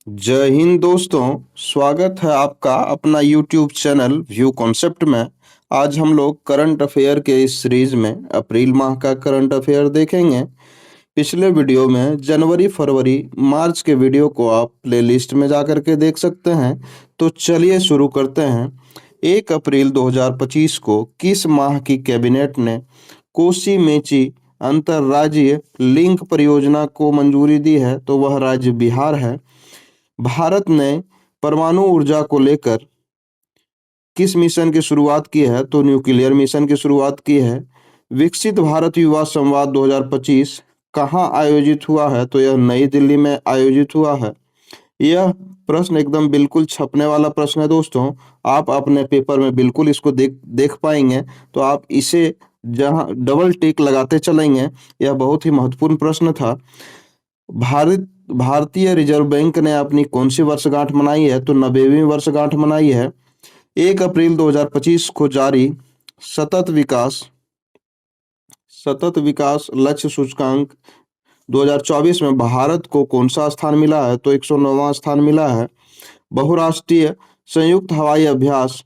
जय हिंद दोस्तों। स्वागत है आपका अपना YouTube चैनल व्यू कॉन्सेप्ट में। आज हम लोग करंट अफेयर के इस सीरीज में अप्रैल माह का करंट अफेयर देखेंगे। पिछले वीडियो में जनवरी फरवरी मार्च के वीडियो को आप प्लेलिस्ट में जा कर के देख सकते हैं। तो चलिए शुरू करते हैं। 1 अप्रैल 2025 को किस माह की कैबिनेट ने कोसी मेची अंतर्राज्यीय लिंक परियोजना को मंजूरी दी है? तो वह राज्य बिहार है। भारत ने परमाणु ऊर्जा को लेकर किस मिशन की शुरुआत की है? तो न्यूक्लियर मिशन की शुरुआत की है। विकसित भारत युवा संवाद 2025 कहाँ आयोजित हुआ है? तो यह नई दिल्ली में आयोजित हुआ है। यह प्रश्न एकदम बिल्कुल छपने वाला प्रश्न है दोस्तों। आप अपने पेपर में बिल्कुल इसको देख देख पाएंगे। तो आप इसे जहां डबल टिक लगाते चलेंगे। यह बहुत ही महत्वपूर्ण प्रश्न था। भारतीय रिजर्व बैंक ने अपनी कौन सी वर्षगांठ मनाई है? तो 90वीं वर्षगांठ मनाई है। 1 अप्रैल 2025 को जारी सतत विकास सतत विकास लक्ष्य सूचकांक 2024 में भारत को कौन सा स्थान मिला है? तो 109वां स्थान मिला है। बहुराष्ट्रीय संयुक्त हवाई अभ्यास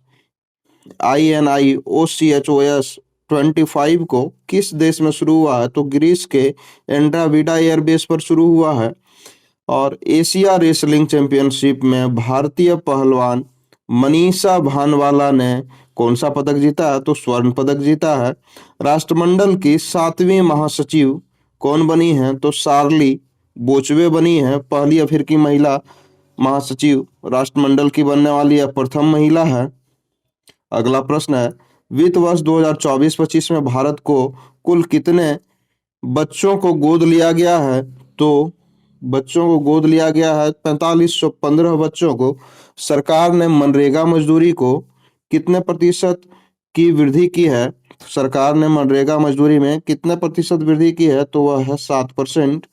INIOCHOS 25 को किस देश में शुरू हुआ है? तो ग्रीस के एंड्राविडा एयरबेस पर शुरू हुआ है। और एशिया रेसलिंग चैंपियनशिप में भारतीय पहलवान मनीषा भानवाला ने कौन सा पदक जीता है? तो स्वर्ण पदक जीता है। राष्ट्रमंडल की 7वीं महासचिव कौन बनी है? तो शार्ली बोचवे बनी है। पहली अफ्रीकी महिला महासचिव राष्ट्रमंडल की बनने वाली यह प्रथम महिला है। अगला प्रश्न है, वित्त वर्ष 2024-25 में भारत को कुल कितने बच्चों को गोद लिया गया है? तो बच्चों को गोद लिया गया है 4515 बच्चों को। सरकार ने मनरेगा मजदूरी को कितने प्रतिशत की वृद्धि की है? सरकार ने मनरेगा मजदूरी में कितने प्रतिशत वृद्धि की है? तो वह है 7%।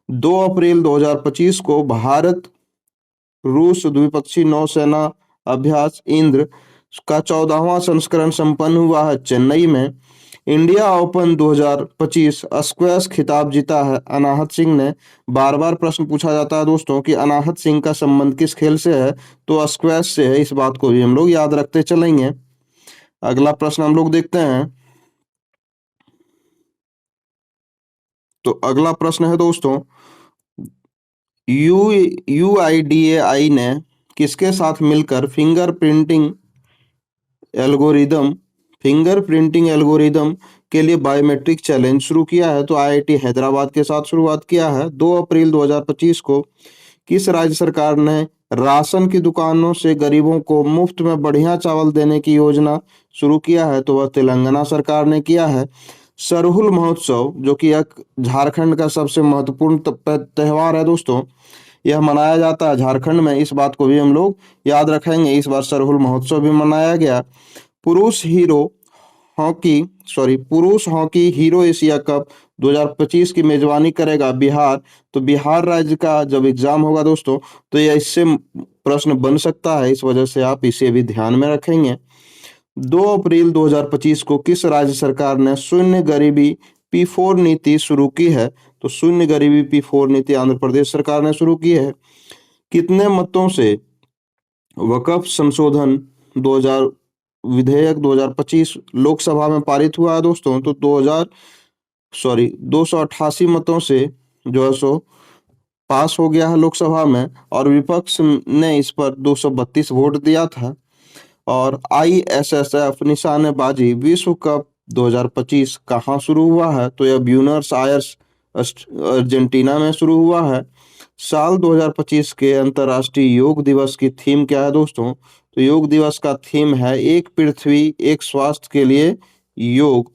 2 अप्रैल 2025 को भारत रूस द्विपक्षीय नौसेना अभ्यास इंद्र का 14वां संस्करण संपन्न हुआ है चेन्नई में। इंडिया ओपन 2025 स्क्वैश खिताब जीता है अनाहत सिंह ने। बार बार प्रश्न पूछा जाता है दोस्तों कि अनाहत सिंह का संबंध किस खेल से है? तो स्क्वैश से है। इस बात को भी हम लोग याद रखते चलेंगे। अगला प्रश्न हम लोग देखते हैं। तो अगला प्रश्न है दोस्तों, UIDAI ने किसके साथ मिलकर फिंगरप्रिंटिंग एल्गोरिदम के लिए बायोमेट्रिक चैलेंज शुरू किया है? तो IIT हैदराबाद के साथ शुरुआत किया है। 2 अप्रैल 2025 को किस राज्य सरकार ने राशन की दुकानों से गरीबों को मुफ्त में बढ़िया चावल देने की योजना शुरू किया है? तो वह तेलंगाना सरकार ने किया है। सरहुल महोत्सव जो कि एक झारखंड का सबसे महत्वपूर्ण त्यौहार है दोस्तों, यह मनाया जाता है झारखंड में। इस बात को भी हम लोग याद रखेंगे। इस बार सरहुल महोत्सव भी मनाया गया। पुरुष हीरो हॉकी पुरुष हॉकी हीरो एशिया कप 2025 की मेजबानी करेगा बिहार। तो बिहार राज्य का जब एग्जाम होगा दोस्तों, तो यह इससे प्रश्न बन सकता है। इस वजह से आप इसे भी ध्यान में रखेंगे। 2 अप्रैल 2025 को किस राज्य सरकार ने शून्य गरीबी P4 नीति शुरू की है? तो शून्य गरीबी P4 नीति आंध्र प्रदेश सरकार ने शुरू की है। कितने मतों से वक्फ संशोधन 2000 विधेयक 2025 लोकसभा में पारित हुआ है दोस्तों? तो 288 मतों से जो है सो पास हो गया है लोकसभा में। और विपक्ष ने इस पर 232 वोट दिया था। और ISSF निशानेबाजी विश्व कप 2025 कहाँ शुरू हुआ है? तो यह ब्यूनस आयर्स अर्जेंटीना में शुरू हुआ है। साल 2025 के अंतर्राष्ट्रीय योग दिवस की थीम क्या है दोस्तों? तो योग दिवस का थीम है एक पृथ्वी एक स्वास्थ्य के लिए योग,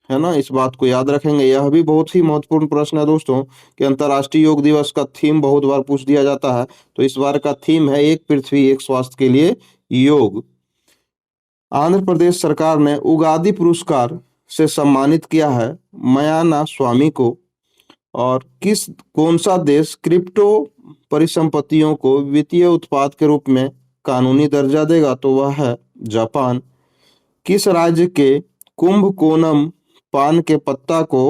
है ना। इस बात को याद रखेंगे। यह भी बहुत ही महत्वपूर्ण प्रश्न है दोस्तों कि अंतर्राष्ट्रीय योग दिवस का थीम बहुत बार पूछ दिया जाता है। तो इस बार का थीम है एक पृथ्वी एक स्वास्थ्य के लिए योग। आंध्र प्रदेश सरकार ने उगादी पुरस्कार से सम्मानित किया है मयाना स्वामी को। और कौन सा देश क्रिप्टो परिसंपत्तियों को वित्तीय उत्पाद के रूप में कानूनी दर्जा देगा? तो वह है जापान। किस राज्य के कुंभकोणम पान के पत्ता को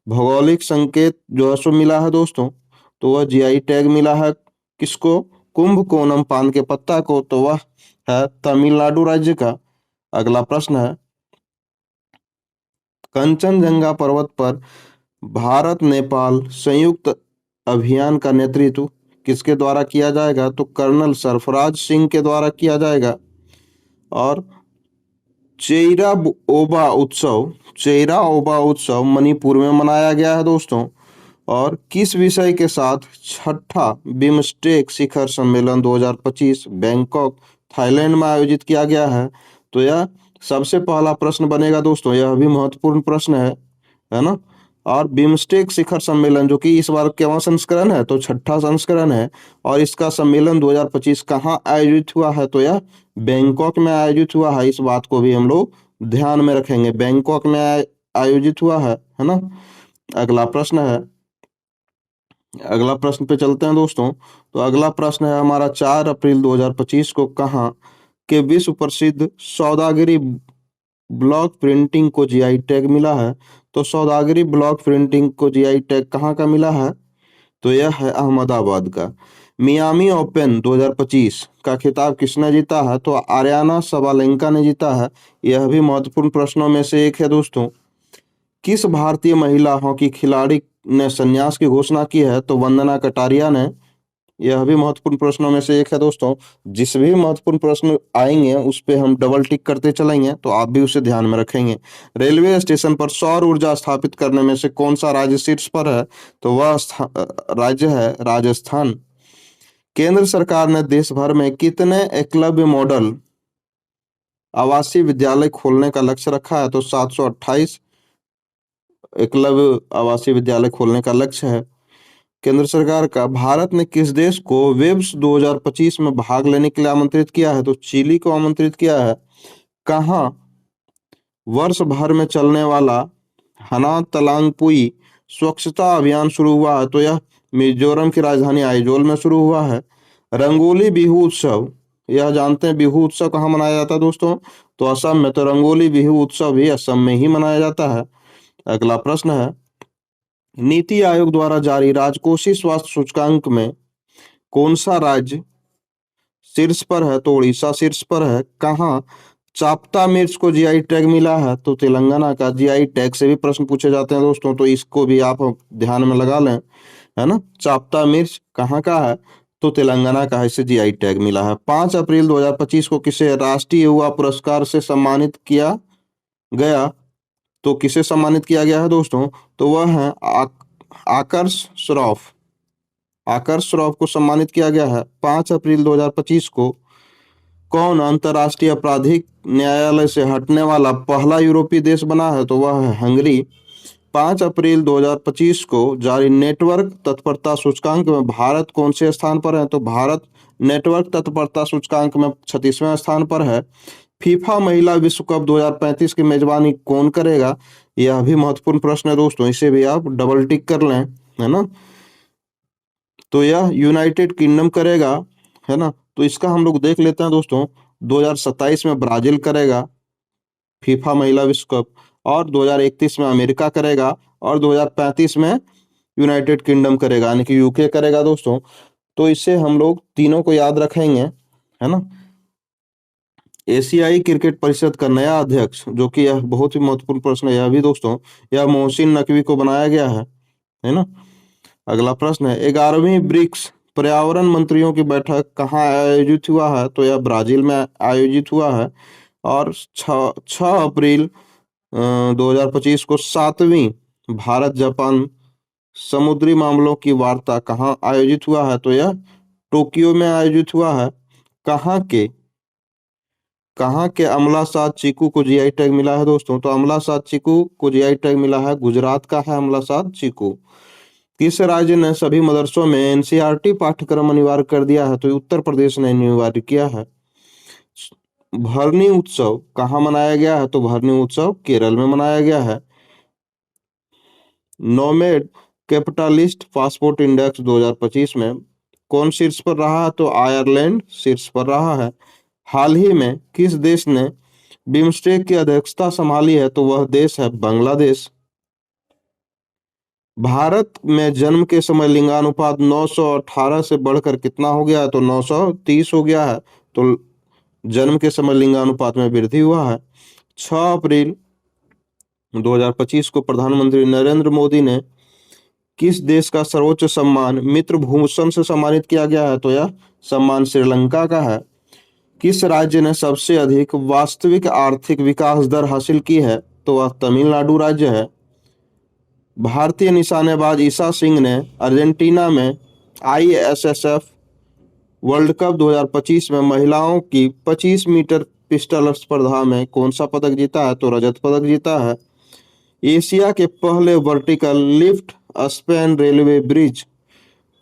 भौगोलिक संकेत जो है सो मिला है दोस्तों? तो वह GI टैग मिला है किसको? कुंभकोणम पान के पत्ता को, तो वह है तमिलनाडु राज्य का। अगला प्रश्न है, कंचनजंगा पर्वत पर भारत नेपाल संयुक्त अभियान का नेतृत्व किसके द्वारा किया जाएगा? तो कर्नल सरफराज सिंह के द्वारा किया जाएगा। और चेइरा ओबा उत्सव, चेइरा ओबा उत्सव मणिपुर में मनाया गया है दोस्तों। और किस विषय के साथ छठा बिम्स्टेक शिखर सम्मेलन 2025 बैंकॉक थाईलैंड में आयोजित किया गया है? तो यह सबसे पहला प्रश्न बनेगा दोस्तों, यह भी महत्वपूर्ण प्रश्न है ना। और बिम्स्टेक शिखर सम्मेलन जो कि इस बार केवां संस्करण है? तो छठा संस्करण है। और इसका सम्मेलन 2025 कहाँ आयोजित हुआ है? तो यह बैंकॉक में आयोजित हुआ है। इस बात को भी हम लोग ध्यान में रखेंगे, बैंकॉक में आयोजित हुआ है ना। अगला प्रश्न है, अगला प्रश्न पे चलते हैं दोस्तों। तो अगला प्रश्न है हमारा, 4 अप्रैल 2025 को कहाँ के विश्व प्रसिद्ध सौदागरी ब्लॉक प्रिंटिंग को जीआई टैग मिला है? तो सौदागरी ब्लॉक प्रिंटिंग को जीआई टैग कहाँ का मिला है? तो यह है अहमदाबाद का। मियामी ओपन 2025 का खिताब किसने जीता है? तो आर्याना सबालेंका ने जीता है। यह भी महत्वपूर्ण प्रश्नों में से एक है दोस्तों। किस भारतीय महिला हॉकी खिलाड़ी ने संन्यास की घोषणा की है? तो वंदना कटारिया ने। यह भी महत्वपूर्ण प्रश्नों में से एक है दोस्तों। जिस भी महत्वपूर्ण प्रश्न आएंगे उस पे हम डबल टिक करते चलेंगे, तो आप भी उसे ध्यान में रखेंगे। रेलवे स्टेशन पर सौर ऊर्जा स्थापित करने में से कौन सा राज्य शीर्ष पर है? तो वह राज्य है राजस्थान। केंद्र सरकार ने देश भर में कितने एकलव्य मॉडल आवासीय विद्यालय खोलने का लक्ष्य रखा है? तो 728 एकलव्य आवासीय विद्यालय खोलने का लक्ष्य है केंद्र सरकार का। भारत ने किस देश को वेब्स 2025 में भाग लेने के लिए आमंत्रित किया है? तो चिली को आमंत्रित किया है। कहाँ वर्ष भर में चलने वाला हना तलांगपुई स्वच्छता अभियान शुरू हुआ है? तो यह मिजोरम की राजधानी आइजोल में शुरू हुआ है। रंगोली बिहू उत्सव, यह जानते हैं बिहू उत्सव कहाँ मनाया जाता है दोस्तों? तो असम में। तो रंगोली बिहू उत्सव भी असम में ही मनाया जाता है। अगला प्रश्न है, नीति आयोग द्वारा जारी राजकोषीय स्वास्थ्य सूचकांक में कौन सा राज्य शीर्ष पर है? तो उड़ीसा शीर्ष पर है। कहाँ चाप्ता मिर्च को जीआई टैग मिला है? तो तेलंगाना का। जीआई टैग से भी प्रश्न पूछे जाते हैं दोस्तों, तो इसको भी आप ध्यान में लगा लें, है ना। चाप्ता मिर्च कहाँ का है? तो तेलंगाना का है, इसे जीआई टैग मिला है। 5 अप्रैल 2025 को किसे राष्ट्रीय युवा पुरस्कार से सम्मानित किया गया? तो किसे सम्मानित किया गया है दोस्तों? तो वह है आकर्ष श्रॉफ। आकर्ष श्रॉफ को सम्मानित किया गया है। 5 अप्रैल 2025 को कौन अंतर्राष्ट्रीय आपराधिक न्यायालय से हटने वाला पहला यूरोपीय देश बना है? तो वह है हंगरी। 5 अप्रैल 2025 को जारी नेटवर्क तत्परता सूचकांक में भारत कौन से स्थान पर है? तो भारत नेटवर्क तत्परता सूचकांक में 36वें स्थान पर है। फीफा महिला विश्व कप 2035 की मेजबानी कौन करेगा? यह भी महत्वपूर्ण प्रश्न है दोस्तों, इसे भी आप डबल टिक कर लें, है ना। तो यह यूनाइटेड किंगडम करेगा, है ना। तो इसका हम लोग देख लेते हैं दोस्तों। 2027 में ब्राजील करेगा फीफा महिला विश्व कप, और 2031 में अमेरिका करेगा, और 2035 में यूनाइटेड किंगडम करेगा, यानी कि यूके करेगा दोस्तों। तो इससे हम लोग तीनों को याद रखेंगे, है ना। एशियाई क्रिकेट परिषद का नया अध्यक्ष, जो कि यह बहुत ही महत्वपूर्ण प्रश्न है यह भी दोस्तों, यह मोहसिन नकवी को बनाया गया है ना। अगला प्रश्न है, 11वीं ब्रिक्स पर्यावरण मंत्रियों की बैठक कहाँ आयोजित हुआ है? तो यह ब्राजील में आयोजित हुआ है। और 6 अप्रैल 2025 को 7वीं भारत जापान समुद्री मामलों की वार्ता कहाँ आयोजित हुआ है? तो यह टोक्यो में आयोजित हुआ है। कहाँ के कहाँ के अमला सात चीकू को जीआई टैग मिला है दोस्तों? तो अमला सात चीकू को जीआई टैग मिला है, गुजरात का है अमला सात चीकू। किस राज्य ने सभी मदरसों में एनसीईआरटी पाठ्यक्रम अनिवार्य कर दिया है? तो उत्तर प्रदेश ने अनिवार्य किया है। भरनी उत्सव कहाँ मनाया गया है? तो भरनी उत्सव केरल में मनाया गया है। नोमेड कैपिटलिस्ट पासपोर्ट इंडेक्स 2025 में कौन शीर्ष पर रहा है? तो आयरलैंड शीर्ष पर रहा है। हाल ही में किस देश ने बिम्स्टेक की अध्यक्षता संभाली है? तो वह देश है बांग्लादेश। भारत में जन्म के समय लिंगानुपात 918 से बढ़कर कितना हो गया है? तो 930 हो गया है। तो जन्म के समय लिंगानुपात में वृद्धि हुआ है। 6 अप्रैल 2025 को प्रधानमंत्री नरेंद्र मोदी ने किस देश का सर्वोच्च सम्मान मित्र भूषण से सम्मानित किया गया है? तो यह सम्मान श्रीलंका का है। किस राज्य ने सबसे अधिक वास्तविक आर्थिक विकास दर हासिल की है? तो वह तमिलनाडु राज्य है। भारतीय निशानेबाज ईशा सिंह ने अर्जेंटीना में आईएसएसएफ वर्ल्ड कप 2025 में महिलाओं की 25 मीटर पिस्टल स्पर्धा में कौन सा पदक जीता है? तो रजत पदक जीता है। एशिया के पहले vertical lift span railway bridge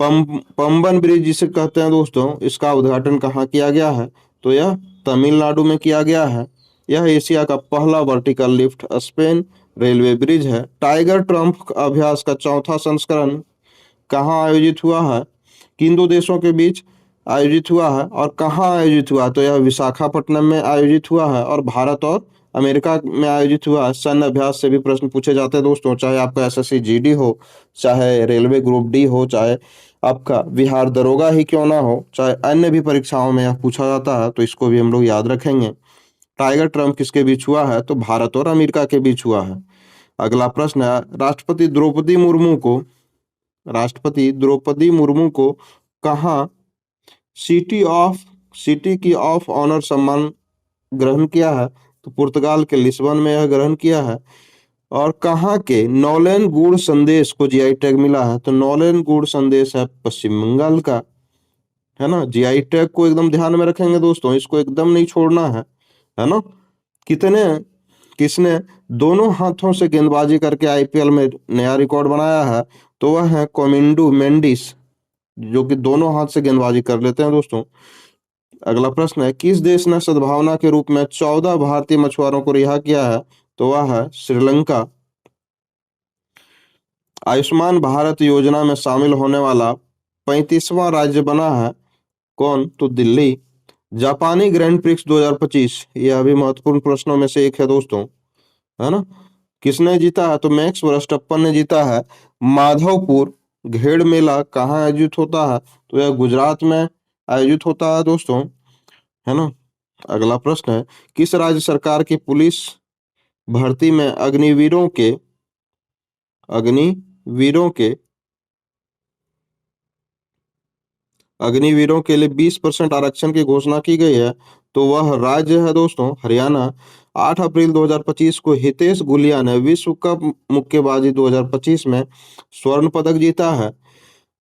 Pamban bridge जिसे कहते हैं दोस्तों, इसका उद्घाटन कहाँ किया गया है? तो यह तमिलनाडु में किया गया है। यह एशिया का पहला vertical lift Spain railway bridge है। टाइगर ट्रम्प अभ्यास का चौथा संस्करण कहाँ आयोजित हुआ है? किन दो देशों के बीच आयोजित हुआ है और कहाँ आयोजित हुआ? तो यह विशाखापट्टनम में आयोजित हुआ है और भारत और अमेरिका में आयोजित हुआ है। सैन्य अभ्यास से भी प्रश्न पूछे जाते हैं दोस्तों, चाहे आपका एसएससी जीडी हो, चाहे रेलवे ग्रुप डी हो, चाहे आपका बिहार दरोगा ही क्यों ना हो, चाहे अन्य भी परीक्षाओं में यह पूछा जाता है, तो इसको भी हम लोग याद रखेंगे। टाइगर ट्रम्प किसके बीच हुआ है? तो भारत और अमेरिका के बीच हुआ है। अगला प्रश्न है, राष्ट्रपति द्रौपदी मुर्मू को कहाँ सिटी ऑफ सिटी की ऑफ ऑनर सम्मान ग्रहण किया है? तो पुर्तगाल के लिस्बन में यह ग्रहण किया है। और कहाँ के नौलेन गुड़ संदेश को जीआई टैग मिला है? तो नौलेन गुड़ संदेश है पश्चिम बंगाल का, है ना। जीआई टैग को एकदम ध्यान में रखेंगे दोस्तों, इसको एकदम नहीं छोड़ना है ना। कितने किसने दोनों हाथों से गेंदबाजी करके आईपीएल में नया रिकॉर्ड बनाया है? तो वह है कोमिंडू मेंडिस, जो कि दोनों हाथ से गेंदबाजी कर लेते हैं दोस्तों। अगला प्रश्न है, किस देश ने सद्भावना के रूप में 14 भारतीय मछुआरों को रिहा किया है? तो वह है श्रीलंका। आयुष्मान भारत योजना में शामिल होने वाला 35वां राज्य बना है कौन? तो दिल्ली। जापानी ग्रैंड प्रिक्स 2025, यह भी महत्वपूर्ण प्रश्नों में से एक है दोस्तों, है ना। किसने जीता है? तो मैक्स वर्स्टप्पन ने जीता है। माधवपुर घेड़ मेला कहाँ आयोजित होता है? तो यह गुजरात में आयोजित होता है दोस्तों, है ना। अगला प्रश्न है, किस राज्य सरकार की पुलिस भर्ती में अग्निवीरों के अग्निवीरों के लिए 20% आरक्षण की घोषणा की गई है? तो वह राज्य है दोस्तों हरियाणा। 8 अप्रैल 2025 को हितेश गुलिया ने विश्व कप मुक्केबाजी 2025 में स्वर्ण पदक जीता है।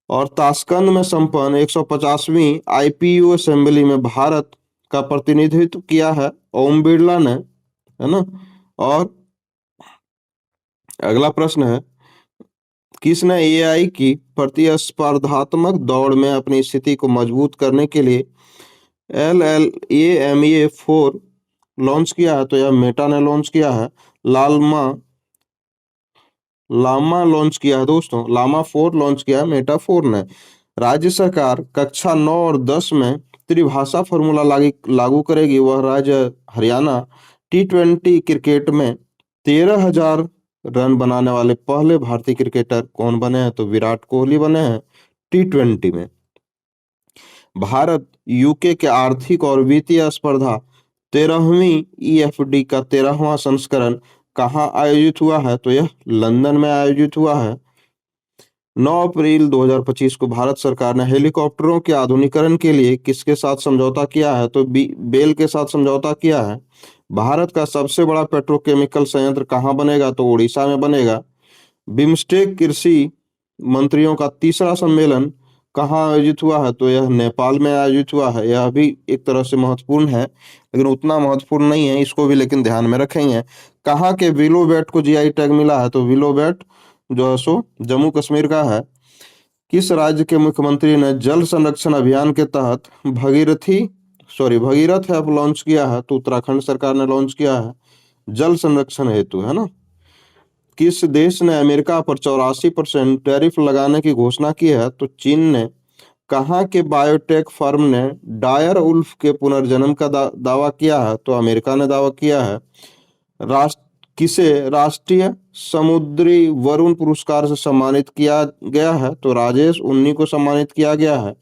और ताशकंद में संपन्न 150वीं आईपीयू असेंबली में भारत का प्रतिनिधित्व किया है ओम बिरला ने, है ना। और अगला प्रश्न है, किसने एआई की प्रतिस्पर्धात्मक दौड़ में अपनी स्थिति को मजबूत करने के लिए LLAMA4 लॉन्च किया है? तो यह मेटा ने लॉन्च किया है। लालमा लामा लॉन्च किया है दोस्तों, लामा 4 लॉन्च किया है मेटा 4 ने। राज्य सरकार कक्षा 9 और 10 में त्रिभाषा फॉर्मूला लागू करेगी, वह राज्य हरियाणा। T20 क्रिकेट में 13,000 रन बनाने वाले पहले भारतीय क्रिकेटर कौन बने हैं? तो विराट कोहली बने हैं T20 में। भारत यूके के आर्थिक और वित्तीय स्पर्धा 13वीं EFD का 13वां संस्करण कहाँ आयोजित हुआ है? तो यह लंदन में आयोजित हुआ है। 9 अप्रैल 2025 को भारत सरकार ने हेलीकॉप्टरों के आधुनिकीकरण के लिए किसके साथ समझौता किया है? तो बेल के साथ समझौता किया है। भारत का सबसे बड़ा पेट्रोकेमिकल संयंत्र कहाँ बनेगा? तो उड़ीसा में बनेगा। बिम्स्टेक कृषि मंत्रियों का तीसरा सम्मेलन कहाँ आयोजित हुआ है? तो यह नेपाल में आयोजित हुआ है। यह भी एक तरह से महत्वपूर्ण है, लेकिन उतना महत्वपूर्ण नहीं है, इसको भी लेकिन ध्यान में रखेंगे। कहाँ के विलो बैट को जीआई टैग मिला है? तो विलो बैट जो है सो जम्मू कश्मीर का है। किस राज्य के मुख्यमंत्री ने जल संरक्षण अभियान के तहत भगीरथ ऐप लॉन्च किया है? तो उत्तराखंड सरकार ने लॉन्च किया है जल संरक्षण हेतु, है ना। किस देश ने अमेरिका पर 84% टैरिफ लगाने की घोषणा की है? तो चीन ने। कहाँ के बायोटेक फर्म ने डायर उल्फ के पुनर्जन्म का दावा किया है? तो अमेरिका ने दावा किया है। राष्ट्र किसे राष्ट्रीय समुद्री वरुण पुरस्कार से सम्मानित किया गया है? तो राजेश उन्नी को सम्मानित किया गया है।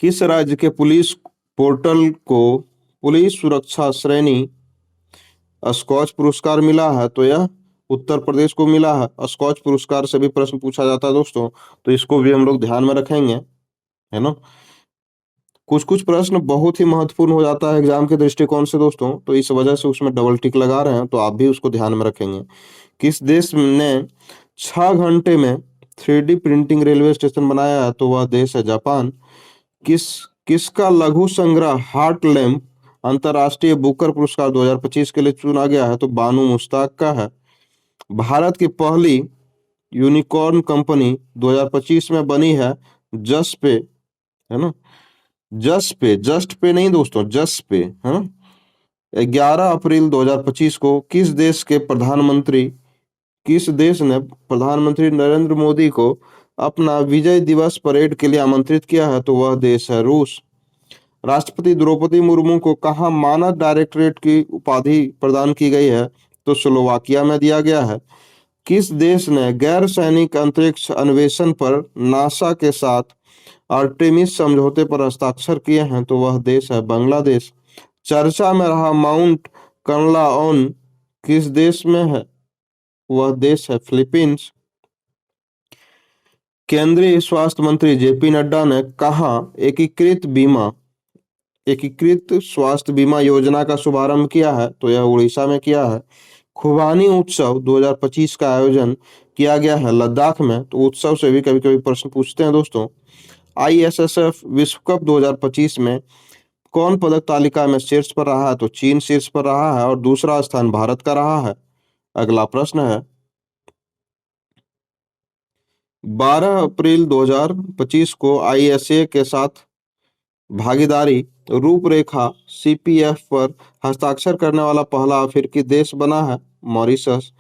किस राज्य के पुलिस पोर्टल को पुलिस सुरक्षा श्रेणी स्कॉच पुरस्कार मिला है? तो यह उत्तर प्रदेश को मिला है। स्कॉच पुरस्कार से भी प्रश्न पूछा जाता है दोस्तों, तो इसको भी हम लोग ध्यान में रखेंगे, है ना। कुछ कुछ प्रश्न बहुत ही महत्वपूर्ण हो जाता है एग्जाम के दृष्टिकोण से दोस्तों, तो इस वजह से उसमें डबल टिक लगा रहे हैं, तो आप भी उसको ध्यान में रखेंगे। किस देश ने 6 घंटे में 3D प्रिंटिंग रेलवे स्टेशन बनाया है? तो वह देश है जापान। किस किसका लघु संग्रह हार्ट लैम्प अंतर्राष्ट्रीय बुकर पुरस्कार 2025 के लिए चुना गया है? तो बानू मुश्ताक का है। भारत की पहली यूनिकॉर्न कंपनी 2025 में बनी है जस पे, है ना। जस्ट पे नहीं दोस्तों, जस पे, है ना। 11 अप्रैल 2025 को किस देश ने प्रधानमंत्री नरेंद्र मोदी को अपना विजय दिवस परेड के लिए आमंत्रित किया है? तो वह देश है रूस। राष्ट्रपति द्रौपदी मुर्मू को कहाँ मानद डायरेक्टरेट की उपाधि प्रदान की गई है? तो स्लोवाकिया में दिया गया है। किस देश ने गैर सैनिक अंतरिक्ष अन्वेषण पर नासा के साथ आर्टेमिस समझौते पर हस्ताक्षर किए हैं? तो वह देश है बांग्लादेश। चर्चा में रहा माउंट कंगलाओन किस देश में है? वह देश है फिलीपींस। केंद्रीय स्वास्थ्य मंत्री जेपी नड्डा ने कहा एकीकृत स्वास्थ्य बीमा योजना का शुभारंभ किया है? तो यह उड़ीसा में किया है। खुबानी उत्सव 2025 का आयोजन किया गया है लद्दाख में, तो उत्सव से भी कभी कभी प्रश्न पूछते हैं दोस्तों। ISSF विश्व कप 2025 में कौन पदक तालिका में शीर्ष पर रहा है? तो चीन शीर्ष पर रहा है और दूसरा स्थान भारत का रहा है। अगला प्रश्न है 12 अप्रैल 2025 को ISA के साथ भागीदारी रूपरेखा CPF पर हस्ताक्षर करने वाला पहला अफ्रीकी देश बना है मॉरिशस।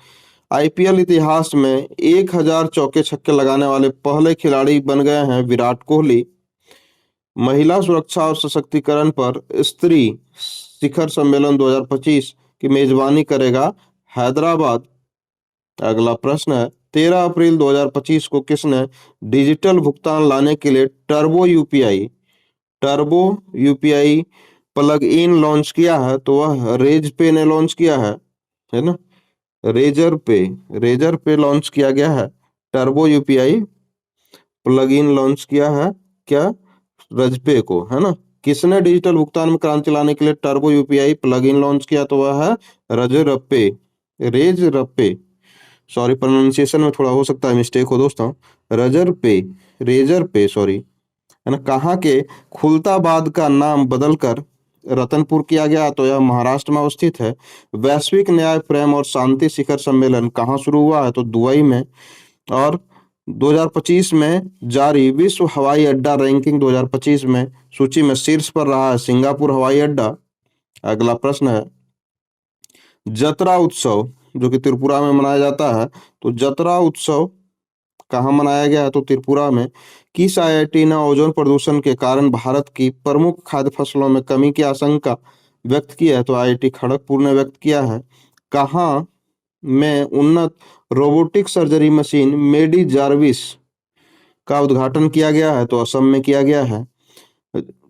IPL इतिहास में 1000 चौके छक्के लगाने वाले पहले खिलाड़ी बन गए हैं विराट कोहली। महिला सुरक्षा और सशक्तिकरण पर स्त्री शिखर सम्मेलन 2025 की मेजबानी करेगा हैदराबाद। अगला प्रश्न है 13 अप्रैल 2025 को किसने डिजिटल भुगतान लाने के लिए turbo UPI plug in launch किया है? तो वह रेज पे ने लॉन्च किया है ना। रेजर पे लॉन्च किया गया है। Turbo UPI plug in launch किया है क्या? रजपे को, है ना। किसने डिजिटल भुगतान में क्रांति लाने के लिए turbo UPI plug in launch किया? तो वह है रेज रप्पे। सॉरी, प्रोनाउंसिएशन में थोड़ा हो सकता है मिस्टेक हो दोस्तों। रेजर पे सॉरी, है ना। कहाँ के खुलताबाद का नाम बदलकर रतनपुर किया गया? तो यह महाराष्ट्र में अवस्थित है। वैश्विक न्याय प्रेम और शांति शिखर सम्मेलन कहाँ शुरू हुआ है? तो दुबई में। और 2025 में जारी विश्व हवाई अड्डा रैंकिंग 2025 में सूची में शीर्ष पर रहा है सिंगापुर हवाई अड्डा। अगला प्रश्न है जतरा उत्सव जो कि त्रिपुरा में मनाया जाता है, तो जतरा उत्सव कहाँ मनाया गया है? तो त्रिपुरा में। किस IIT ने ओजोन प्रदूषण के कारण भारत की प्रमुख खाद्य फसलों में कमी की आशंका व्यक्त की है? तो IIT खड़गपुर ने व्यक्त किया है। कहाँ में उन्नत रोबोटिक सर्जरी मशीन मेडी जार्विस का उद्घाटन किया गया है? तो असम में किया गया है।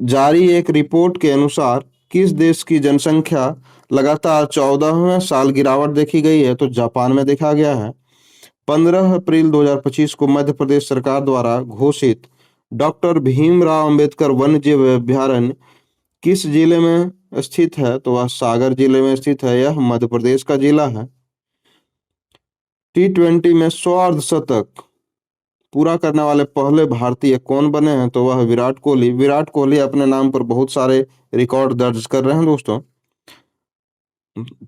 जारी एक रिपोर्ट के अनुसार किस देश की जनसंख्या लगातार 14वें साल गिरावट देखी गई है? तो जापान में देखा गया है। 15 अप्रैल 2025 को मध्य प्रदेश सरकार द्वारा घोषित डॉक्टर भीमराव अंबेडकर वन्य जीव अभयारण्य किस जिले में स्थित है? तो वह सागर जिले में स्थित है। यह मध्य प्रदेश का जिला है। T20 में 100 अर्धशतक पूरा करने वाले पहले भारतीय कौन बने हैं? तो वह विराट कोहली अपने नाम पर बहुत सारे रिकॉर्ड दर्ज कर रहे हैं दोस्तों।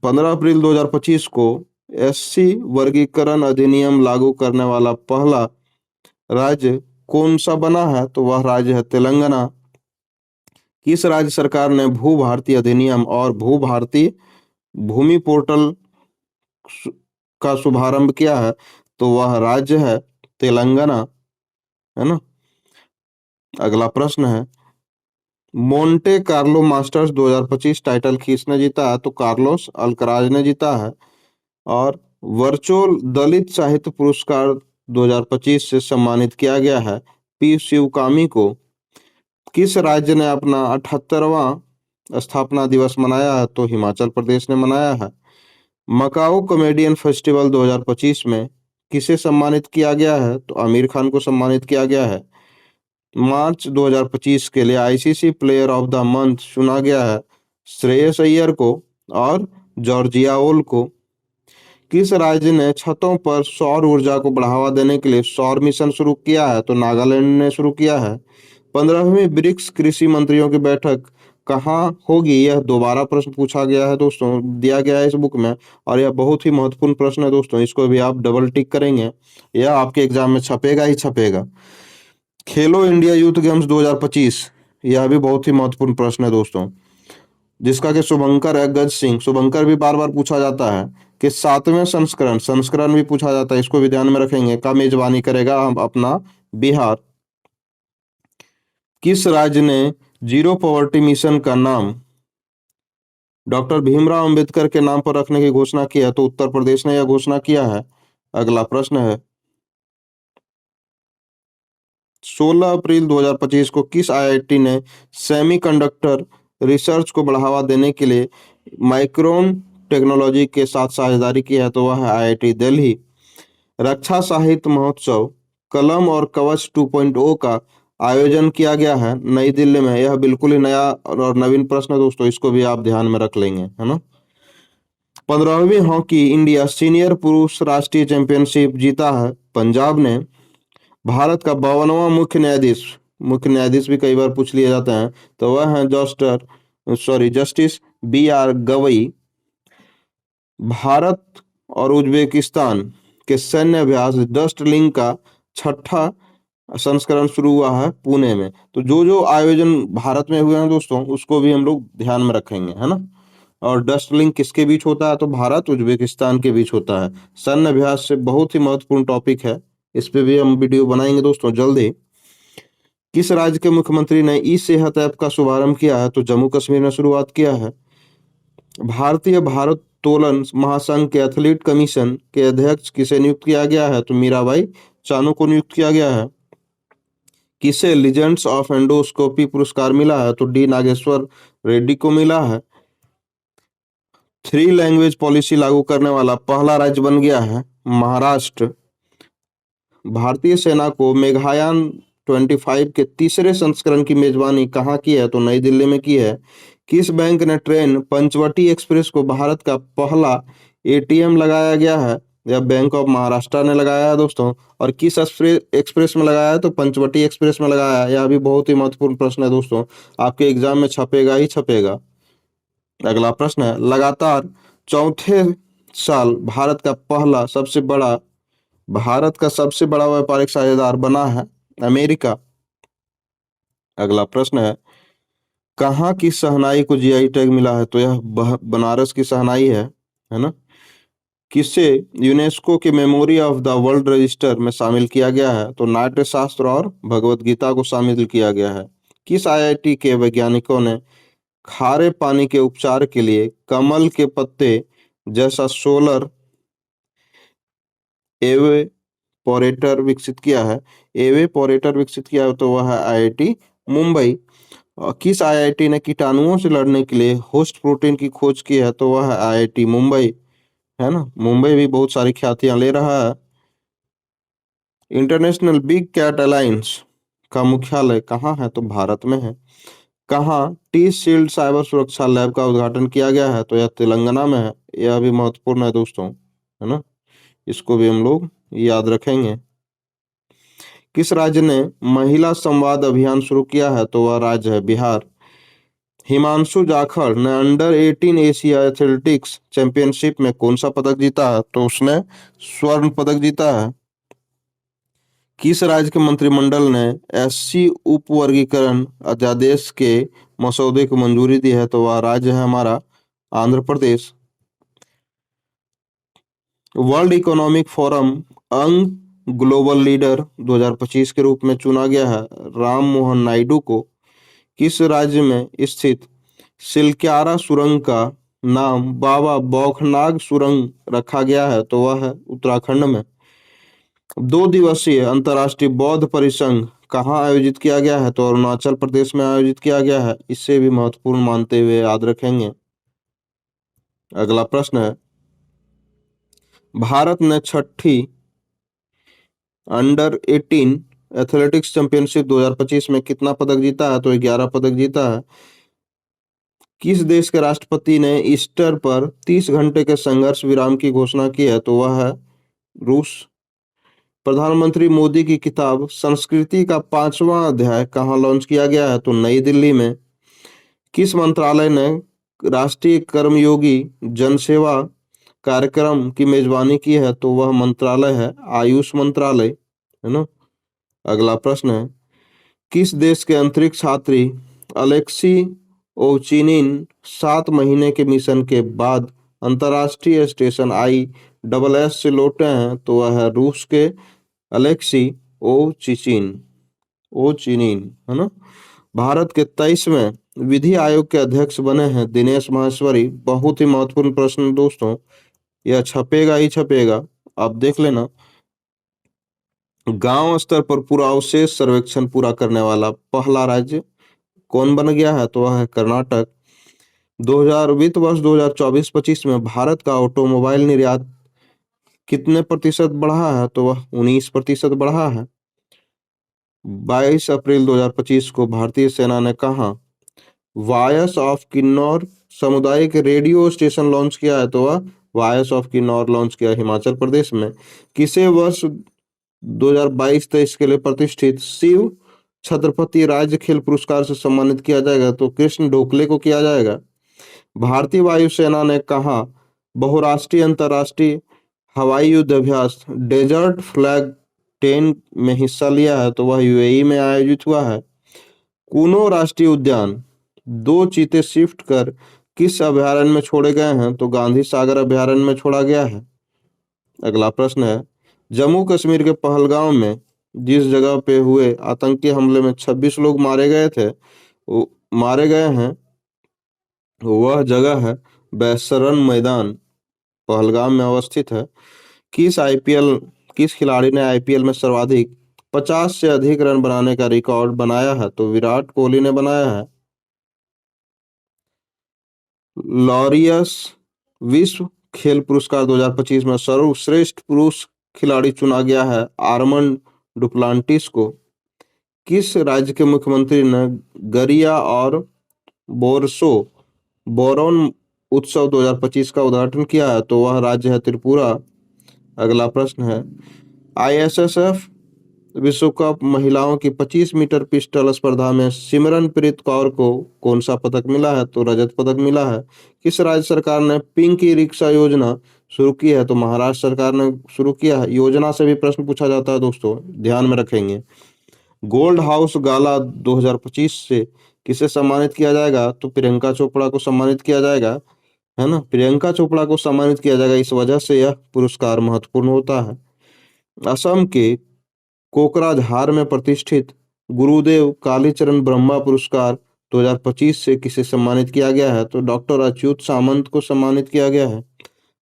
15 अप्रैल 2025 को SC वर्गीकरण अधिनियम लागू करने वाला पहला राज्य कौन सा बना है? तो वह राज्य है तेलंगाना। किस राज्य सरकार ने भू भारती अधिनियम और भू भारती भूमि पोर्टल का शुभारंभ किया है? तो वह राज्य है तेलंगाना, है ना। अगला प्रश्न है मोंटे कार्लो मास्टर्स 2025 टाइटल किसने जीता है? तो कार्लोस अल्कराज ने जीता है। और वर्चुअल दलित साहित्य पुरस्कार 2025 से सम्मानित किया गया है पी शिवकामी को। किस राज्य ने अपना 78वां स्थापना दिवस मनाया है? तो हिमाचल प्रदेश ने मनाया है। मकाओ कॉमेडियन फेस्टिवल 2025 में किसे सम्मानित किया गया है? तो आमिर खान को सम्मानित किया गया है। मार्च 2025 के लिए ICC player of the month चुना गया है श्रेयस अय्यर को और जॉर्जिया ओल को। किस राज्य ने छतों पर सौर ऊर्जा को बढ़ावा देने के लिए सौर मिशन शुरू किया है? तो नागालैंड ने शुरू किया है। 15वीं ब्रिक्स कृषि मंत्रियों की बैठक कहाँ होगी? यह दोबारा प्रश्न पूछा गया है दोस्तों, दिया गया है इस बुक में। और यह बहुत ही महत्वपूर्ण प्रश्न है दोस्तों, इसको भी आप डबल टिक करेंगे, यह आपके एग्जाम में छपेगा ही छपेगा। खेलो इंडिया यूथ गेम्स 2025, यह भी बहुत ही महत्वपूर्ण प्रश्न है दोस्तों, जिसका कि शुभंकर है गज सिंह। शुभंकर भी बार बार पूछा जाता है कि 7वें संस्करण संस्करण भी पूछा जाता है, इसको भी ध्यान में रखेंगे। का मेजबानी करेगा हम अपना बिहार। किस राज्य ने जीरो पॉवर्टी मिशन का नाम डॉक्टर भीमराव अंबेडकर के नाम पर रखने की घोषणा की है? तो उत्तर प्रदेश ने यह घोषणा किया है। अगला प्रश्न है 16 अप्रैल 2025 को किस आईआईटी ने सेमीकंडक्टर रिसर्च को बढ़ावा देने के लिए माइक्रोन टेक्नोलॉजी के साथ साझेदारी की है? तो वह है आईआईटी दिल्ली। रक्षा साहित्य महोत्सव कलम और कवच 2.0 का आयोजन किया गया है नई दिल्ली में। यह बिल्कुल ही नया और नवीन प्रश्न है दोस्तों, इसको भी आप ध्यान में रख लेंगे, है ना। 15वीं हॉकी इंडिया सीनियर पुरुष राष्ट्रीय चैंपियनशिप जीता है पंजाब ने। भारत का 52वां मुख्य न्यायाधीश भी कई बार पूछ लिए जाते हैं, तो वह है justice B R Gavai. Bharat और उज्बेकिस्तान के सैन्य अभ्यास डस्ट लिंक का छठा संस्करण शुरू हुआ है पुणे में। तो जो जो आयोजन भारत में हुए हैं दोस्तों, उसको भी हम लोग ध्यान में रखेंगे, है ना। और डस्ट लिंक किसके बीच होता है? तो भारत उज्बेकिस्तान के बीच होता है। सैन्य अभ्यास से बहुत ही महत्वपूर्ण टॉपिक है, इस पे भी हम वीडियो बनाएंगे दोस्तों जल्द ही। किस राज्य के मुख्यमंत्री ने ई सेहत ऐप का शुभारंभ किया है? तो जम्मू कश्मीर ने शुरुआत किया है। भारतीय भारोत्तोलन महासंघ के एथलीट कमीशन के अध्यक्ष किसे नियुक्त किया गया है? तो मीराबाई चानू को नियुक्त किया गया है। किसे लीजेंड्स ऑफ एंडोस्कोपी पुरस्कार मिला है? तो डी नागेश्वर रेड्डी को मिला है। 3 लैंग्वेज पॉलिसी लागू करने वाला पहला राज्य बन गया है महाराष्ट्र। भारतीय सेना को मेघायान 25 के तीसरे संस्करण की मेजबानी कहाँ की है? तो नई दिल्ली में की है। किस बैंक ने ट्रेन पंचवटी एक्सप्रेस को भारत का पहला एटीएम लगाया गया है? यह बैंक ऑफ महाराष्ट्र ने लगाया है दोस्तों। और किस एक्सप्रेस में लगाया है? तो पंचवटी एक्सप्रेस में लगाया है। यह भी बहुत ही महत्वपूर्ण प्रश्न है दोस्तों, आपके एग्जाम में छपेगा ही छपेगा। अगला प्रश्न है लगातार चौथे साल भारत का सबसे बड़ा व्यापारिक साझेदार बना है अमेरिका। अगला प्रश्न है कहाँ की शहनाई को जीआई टैग मिला है? तो यह बनारस की शहनाई है ना। किसे यूनेस्को के memory of the world register में शामिल किया गया है? तो नाट्य शास्त्र और भगवत गीता को शामिल किया गया है। किस आईआईटी के वैज्ञानिकों ने खारे पानी के उपचार के लिए कमल के पत्ते जैसा सोलर एवेपोरेटर विकसित किया है? एवेपोरेटर विकसित किया है, तो वह है आईआईटी मुंबई। किस आईआईटी ने कीटाणुओं से लड़ने के लिए होस्ट प्रोटीन की खोज की है? तो वह है आईआईटी मुंबई, है ना। मुंबई भी बहुत सारी ख्यातियां ले रहा है। इंटरनेशनल बिग कैट अलायंस का मुख्यालय कहाँ है? तो भारत में है। कहाँ टी शील्ड साइबर सुरक्षा लैब का उद्घाटन किया गया है? तो यह तेलंगाना में है। यह भी महत्वपूर्ण है दोस्तों, है ना, इसको भी हम लोग याद रखेंगे। किस राज्य ने महिला संवाद अभियान शुरू किया है? तो वह राज्य है बिहार। हिमांशु जाखड़ ने अंडर 18 एशिया एथलेटिक्स चैंपियनशिप में कौन सा पदक जीता है? तो उसने स्वर्ण पदक जीता है। किस राज्य के मंत्रिमंडल ने एससी उप वर्गीकरण अध्यादेश के मसौदे को मंजूरी दी है? तो वह राज्य है हमारा Andhra Pradesh. World economic forum अंग ग्लोबल लीडर 2025 के रूप में चुना गया है राम मोहन नायडू को। किस राज्य में स्थित सिलक्यारा सुरंग का नाम बाबा बौखनाग सुरंग रखा गया है? तो वह है उत्तराखंड में। 2 दिवसीय अंतर्राष्ट्रीय बौद्ध परिसंघ कहाँ आयोजित किया गया है? तो अरुणाचल प्रदेश में आयोजित किया गया है। इससे भी महत्वपूर्ण मानते हुए याद रखेंगे। अगला प्रश्न है, भारत ने छठी अंडर 18 एथलेटिक्स चैंपियनशिप 2025 में कितना पदक जीता है? तो 11 पदक जीता है। किस देश के राष्ट्रपति ने ईस्टर पर 30 घंटे के संघर्ष विराम की घोषणा की है? तो वह है रूस। प्रधानमंत्री मोदी की किताब संस्कृति का 5वां अध्याय कहाँ लॉन्च किया गया है? तो नई दिल्ली में। किस मंत्रालय ने राष्ट्रीय कर्मयोगी जनसेवा कार्यक्रम की मेजबानी की है? तो वह मंत्रालय है आयुष मंत्रालय, है ना। अगला प्रश्न है, किस देश के अंतरिक्ष यात्री अलेक्सी ओवचिनिन 7 महीने के मिशन के बाद अंतर्राष्ट्रीय स्टेशन ISS से लौटे हैं? तो वह है रूस के अलेक्सी ओवचिनिन, है ना। भारत के 23वें विधि आयोग के अध्यक्ष बने हैं दिनेश माहेश्वरी। बहुत ही महत्वपूर्ण प्रश्न दोस्तों, यह छपेगा ही छपेगा, आप देख लेना। गांव स्तर पर पूरा अवशेष सर्वेक्षण पूरा करने वाला पहला राज्य कौन बन गया है? तो वह है कर्नाटक। 2000 वित्त वर्ष 2024-25 में भारत का ऑटोमोबाइल निर्यात कितने प्रतिशत बढ़ा है? तो वह 19% बढ़ा है। 22 अप्रैल 2025 को भारतीय सेना ने कहा वॉयस ऑफ किन्नौर सामुदायिक रेडियो स्टेशन लॉन्च किया है? तो वह वॉयस ऑफ किन्नौर लॉन्च किया हिमाचल प्रदेश में। किसे वर्ष 2022-23 के लिए प्रतिष्ठित शिव छत्रपति राज्य खेल पुरस्कार से सम्मानित किया जाएगा? तो कृष्ण ढोकले को किया जाएगा। भारतीय वायुसेना ने कहा बहुराष्ट्रीय अंतर्राष्ट्रीय हवाई युद्ध अभ्यास डेजर्ट फ्लैग 10 में हिस्सा लिया है? तो वह UAE में आयोजित हुआ है। कूनो राष्ट्रीय उद्यान 2 चीते शिफ्ट कर किस अभयारण्य में छोड़े गए हैं? तो गांधी सागर अभयारण्य में छोड़ा गया है। अगला प्रश्न है, जम्मू कश्मीर के पहलगांव में जिस जगह पे हुए आतंकी हमले में 26 लोग मारे गए थे, वो मारे गए हैं, वह जगह है बैसरन मैदान, पहलगाम में अवस्थित है। किस खिलाड़ी ने IPL में सर्वाधिक 50 से अधिक रन बनाने का रिकॉर्ड बनाया है? तो विराट कोहली ने बनाया है। लॉरियस विश्व खेल पुरस्कार 2025 में सर्वश्रेष्ठ पुरुष खिलाड़ी चुना गया है आर्मन डुप्लांटिस को। किस राज्य के मुख्यमंत्री ने गरिया और बोरसो बोरोन उत्सव 2025 का उद्घाटन किया है? तो वह राज्य है त्रिपुरा। अगला प्रश्न है, ISSF विश्व कप महिलाओं की 25 मीटर पिस्टल स्पर्धा में सिमरनप्रीत कौर को कौन सा पदक मिला है? तो रजत पदक मिला है। किस राज्य सरकार ने पिंक ई रिक्शा योजना शुरू की है? तो महाराष्ट्र सरकार ने शुरू किया है। योजना से भी प्रश्न पूछा जाता है दोस्तों, ध्यान में रखेंगे। गोल्ड हाउस गाला 2025 से किसे सम्मानित किया जाएगा? तो प्रियंका चोपड़ा को सम्मानित किया जाएगा, है ना। प्रियंका चोपड़ा को सम्मानित किया जाएगा, इस वजह से यह पुरस्कार महत्वपूर्ण होता है। असम के कोकराझार में प्रतिष्ठित गुरुदेव कालीचरण ब्रह्मा पुरस्कार 2025 से किसे सम्मानित किया गया है? तो डॉक्टर अच्युत सामंत को सम्मानित किया गया है।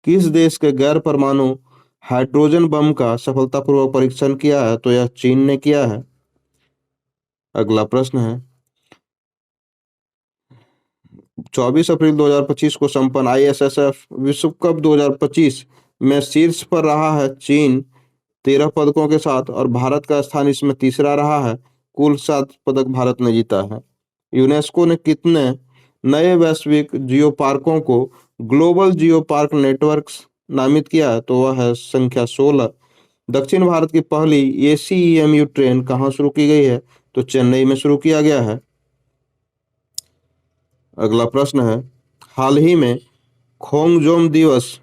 किस देश के गैर परमाणु हाइड्रोजन बम का सफलतापूर्वक परीक्षण किया है? तो यह चीन ने किया है। अगला प्रश्न है, 24 अप्रैल 2025 को संपन्न ISSF विश्व कप 2025 में शीर्ष पर रहा है चीन 13 पदकों के साथ, और भारत का स्थान इसमें तीसरा रहा है। कुल 7 पदक भारत ने जीता है। यूनेस्को ने कितने नए वैश्विक जियो पार्कों को ग्लोबल जियो पार्क नेटवर्क्स नामित किया है? तो वह है संख्या 16। दक्षिण भारत की पहली ACEMU ट्रेन कहाँ शुरू की गई है? तो चेन्नई में शुरू किया गया है। अगला प्रश्न है, हाल ही में खोंगजोम दिवस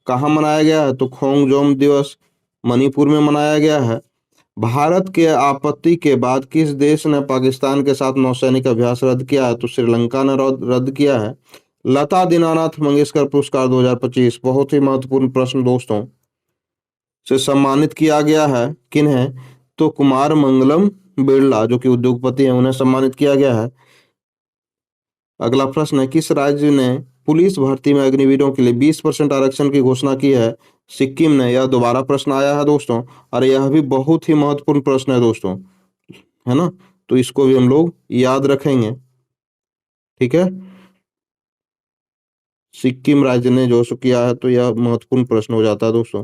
कहाँ मनाया गया है? तो खोंगजोम दिवस मणिपुर में मनाया गया है। भारत के आपत्ति के बाद किस देश ने पाकिस्तान के साथ नौसैनिक अभ्यास रद्द किया है? तो श्रीलंका ने रद्द किया है। लता दीनानाथ मंगेशकर पुरस्कार 2025 बहुत ही महत्वपूर्ण प्रश्न दोस्तों, से सम्मानित किया गया है किन्हें? तो कुमार मंगलम बिरला जो कि उद्योगपति हैं, उन्हें सम्मानित किया गया है। अगला प्रश्न है, किस राज्य ने पुलिस भर्ती में अग्निवीरों के लिए 20% आरक्षण की घोषणा की है? सिक्किम ने। यह दोबारा प्रश्न आया है दोस्तों, और यह भी बहुत ही महत्वपूर्ण प्रश्न है दोस्तों, है ना, तो इसको भी हम लोग याद रखेंगे। ठीक है, सिक्किम राज्य ने जो सो किया है, तो यह महत्वपूर्ण प्रश्न हो जाता है दोस्तों।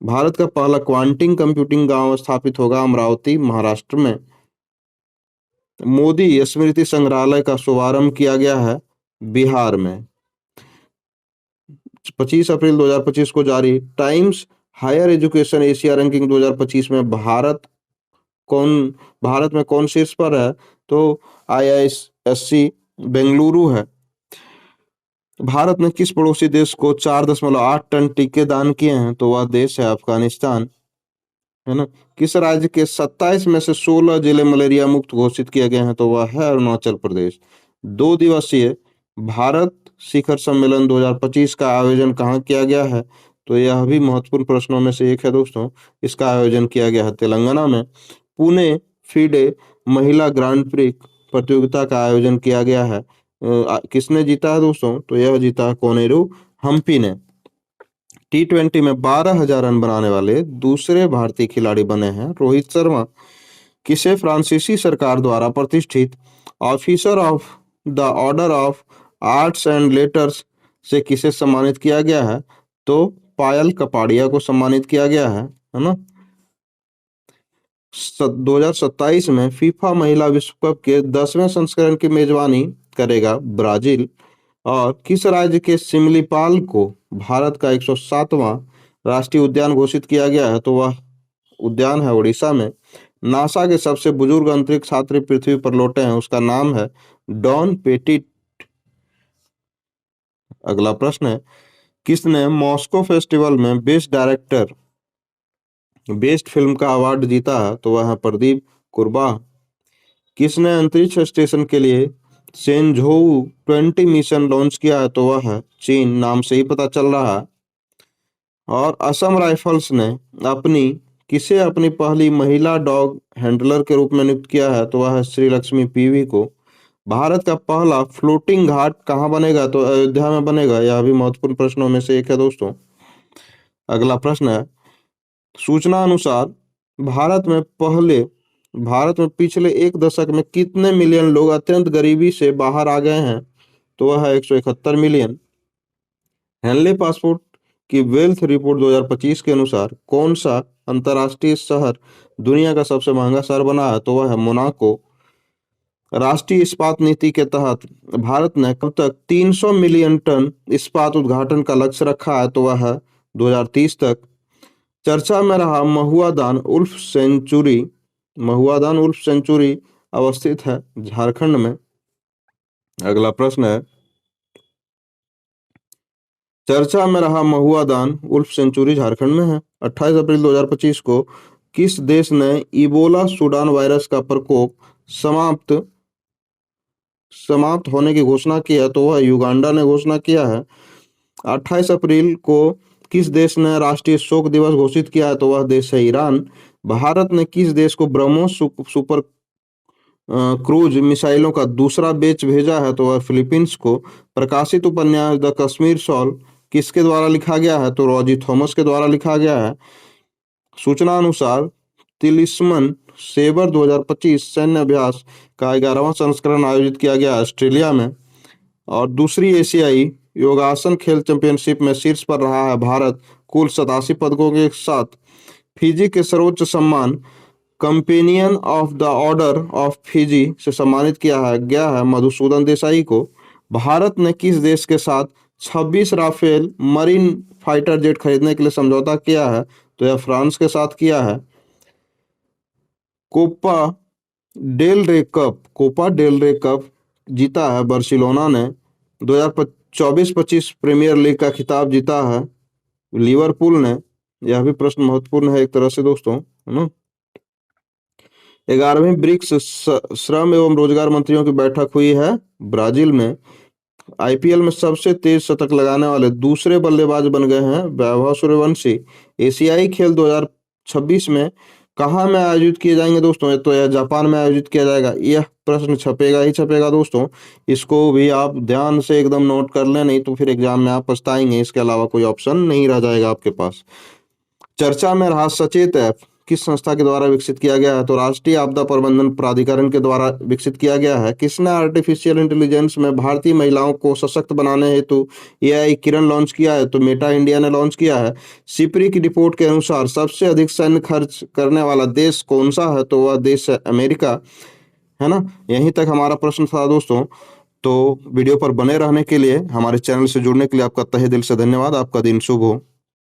भारत का पहला क्वांटम कंप्यूटिंग गांव स्थापित होगा अमरावती, महाराष्ट्र में। मोदी स्मृति संग्रहालय का शुभारंभ किया गया है बिहार में। 25 अप्रैल 2025 को जारी Times Higher Education Asia ranking 2025 में भारत में कौन शीर्ष पर है? तो IISc बेंगलुरु है। भारत ने किस पड़ोसी देश को 4.8 टन टीके दान किए हैं? तो वह देश है अफगानिस्तान, है ना। किस राज्य के 27 में से 16 जिले मलेरिया मुक्त घोषित किए गए हैं? तो वह है अरुणाचल प्रदेश। 2 दिवसीय भारत शिखर सम्मेलन 2025 का आयोजन कहाँ किया गया है? तो यह भी महत्वपूर्ण प्रश्नों में से एक है दोस्तों। इसका आयोजन किया गया है तेलंगाना में। पुणे फीडे महिला ग्रांड प्रिक्स प्रतियोगिता का आयोजन किया गया है। किसने जीता है दोस्तों? तो यह जीता है कोनेरू हम्पी ने। T20 में 12,000 रन बनाने वाले दूसरे भारतीय खिलाड़ी बने हैं रोहित शर्मा। किसे फ्रांसीसी सरकार द्वारा प्रतिष्ठित officer of the order of arts and letters से किसे सम्मानित किया गया है? तो पायल कपाड़िया को सम्मानित किया गया है ना। 2027 में फीफा महिला विश्व कप के 10वें संस्करण की मेजबानी करेगा ब्राजील। और किस राज्य के सिमलीपाल को भारत का 107वां राष्ट्रीय उद्यान घोषित किया गया है? तो वह उद्यान है उड़ीसा में। नासा के सबसे बुजुर्ग अंतरिक्ष यात्री पृथ्वी पर लौटे हैं, उसका नाम है डॉन पेटिट। अगला प्रश्न है, किसने मॉस्को फेस्टिवल में बेस्ट डायरेक्टर बेस्ट फिल्म का अवार्ड जीता है? तो वह है प्रदीप कुरबा। किसने अंतरिक्ष स्टेशन के लिए सेंझोउ 20 मिशन लॉन्च किया है? तो वह है चीन, नाम से ही पता चल रहा है। और असम राइफल्स ने किसे अपनी पहली महिला डॉग हैंडलर के रूप में नियुक्त किया है? तो वह है श्री लक्ष्मी पीवी को। भारत का पहला फ्लोटिंग घाट कहाँ बनेगा? तो अयोध्या में बनेगा। यह भी महत्वपूर्ण प्रश्नों में से एक है दोस्तों। अगला प्रश्न है, सूचना अनुसार भारत में पिछले एक दशक में कितने मिलियन लोग अत्यंत गरीबी से बाहर आ गए हैं? तो वह है 171 मिलियन। हेनले पासपोर्ट की वेल्थ रिपोर्ट 2025 के अनुसार कौन सा अंतर्राष्ट्रीय शहर दुनिया का सबसे महंगा शहर बना है? तो वह है मोनाको। राष्ट्रीय इस्पात नीति के तहत भारत ने कब तक 300 मिलियन टन इस्पात उद्घाटन का लक्ष्य रखा है? तो वह है 2030 तक। चर्चा में रहा महुआ दान उल्फ सेंचुरी अवस्थित है झारखंड में। अगला प्रश्न है, चर्चा में रहा महुआ दान उल्फ सेंचुरी झारखंड में है। 28 अप्रैल 2025 को किस देश ने इबोला सूडान वायरस का प्रकोप समाप्त होने की घोषणा की है? तो वह युगांडा ने घोषणा किया है। 28 अप्रैल को किस देश ने राष्ट्रीय शोक दिवस घोषित किया है? तो वह देश है ईरान। भारत ने किस देश को ब्रह्मोस सुपर क्रूज मिसाइलों का दूसरा बैच भेजा है? तो वह फिलीपींस को। प्रकाशित उपन्यास द कश्मीर शॉल किसके द्वारा लिखा गया है? तो रॉजी थॉमस के द्वारा लिखा गया है। सूचना अनुसार तिलिस्मन सेबर 2025 सैन्य अभ्यास का 11वां संस्करण आयोजित किया गया ऑस्ट्रेलिया में। और दूसरी एशियाई योगासन खेल चैंपियनशिप में शीर्ष पर रहा है भारत कुल 87 पदकों के साथ। फिजी के सर्वोच्च सम्मान companion of the order of Fiji से सम्मानित किया गया है मधुसूदन देसाई को। भारत ने किस देश के साथ 26 राफेल मरीन फाइटर जेट खरीदने के लिए समझौता किया है? तो यह फ्रांस के साथ किया है। कोपा डेल रे कप जीता है बार्सिलोना ने। 2024-25 प्रीमियर लीग का खिताब जीता है लिवरपूल ने। यह भी प्रश्न महत्वपूर्ण है एक तरह से दोस्तों, है ना। 11वीं ब्रिक्स श्रम एवं रोजगार मंत्रियों की बैठक हुई है ब्राजील में। आईपीएल में सबसे तेज शतक लगाने वाले दूसरे बल्लेबाज बन गए हैं वैभव सूर्यवंशी। एशियाई खेल 2026 में कहाँ में आयोजित किए जाएंगे दोस्तों? तो यह जापान में आयोजित किया जाएगा। यह प्रश्न छपेगा ही छपेगा दोस्तों, इसको भी आप ध्यान से एकदम नोट कर लें, नहीं तो फिर एग्जाम में आप पछताएंगे। इसके अलावा कोई ऑप्शन नहीं रह जाएगा आपके पास। चर्चा में रहा सचेत ऐप किस संस्था के द्वारा विकसित किया गया है? तो राष्ट्रीय आपदा प्रबंधन प्राधिकरण के द्वारा विकसित किया गया है। किसने आर्टिफिशियल इंटेलिजेंस में भारतीय महिलाओं को सशक्त बनाने हेतु एआई किरण लॉन्च किया है? तो मेटा इंडिया ने लॉन्च किया है। सिप्री की रिपोर्ट के अनुसार सबसे अधिक सैन्य खर्च करने वाला देश कौन सा है? तो वह देश है अमेरिका, है ना। यहीं तक हमारा प्रश्न था दोस्तों। तो वीडियो पर बने रहने के लिए, हमारे चैनल से जुड़ने के लिए आपका तहे दिल से धन्यवाद। आपका दिन शुभ हो।